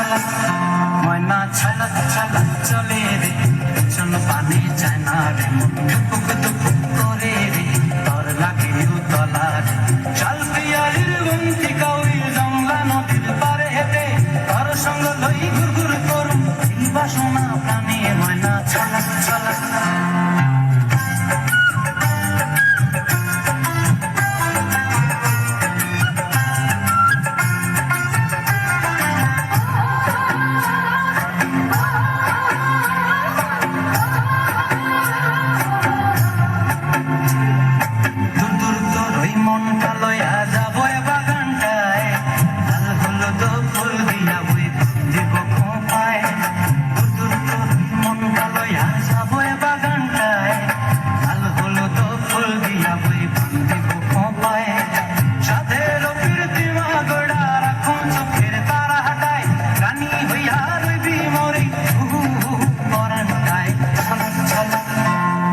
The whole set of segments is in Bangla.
ছালাক ময়না ছালাক ছালাক চলে রে পিছন পানি চায় না রে মন টুপুক টুপুক করে রে তোর লাগে উতলা রে চাল পিয়ালির গুন্তিকা ওই জংলা নদীর পারে হেঁটে তোর সঙ্গ লই ঘুর ঘুর করুম এই বাসনা প্রাণে ময়না ছালাক ছালাক মনটা লয়া যাবো বাগানটায় লাল হলুদ ফুল দিয়া বই দিব খোপায় দূর দূর মনটা লয়া যাবো বাগানটায় লাল হলুদ ফুল দিয়া বই দিব খোপায় সাধের কীর্তি মাগড়া রাখুন চোখের তারা হাটায় রানী হইয়া রইবি মরি পরানটায় ছালাক ছালাক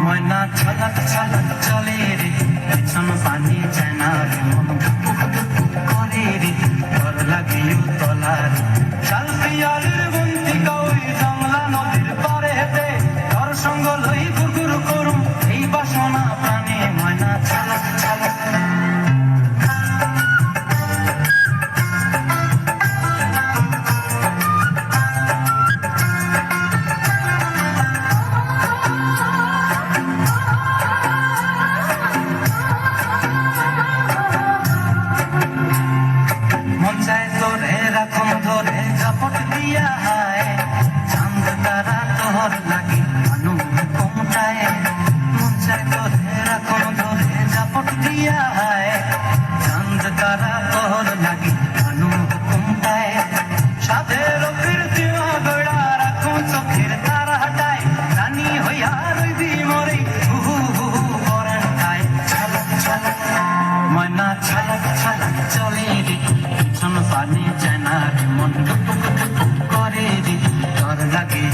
ময়না ছালাক ছালাক চলে রে পিছন পানি চায় না রে মন টুপুক টুপুক করে রে তোর লাগে উতলা রে শাল পিয়ালির গুন্তিকা ওই জংলা নদীর পারে হেঁটে তোর সঙ্গ লই ঘুর ঘুর করুম এই বাসনা প্রাণে ময়না ছালাক ছালাক ধরে জাপট দিয়া হায় চাঁদ তারা তোর লাগে মানু কোমটায় মন চায় তোরে রাখন ধরে জাপট দিয়া হায় চাঁদ তারা তোর লাগে মানু কোমটায় সাধের কীর্তি মাগড়া রাখুন চোখের তারা হাটায় রানী হইয়া রইবি মরে হু পরানটায় ছালাক ছালাক ময়না ছালাক ছালাক চলে রে পিছন পানি চায় না রে মন টুপুক টুপুক করে রে তোর লাগে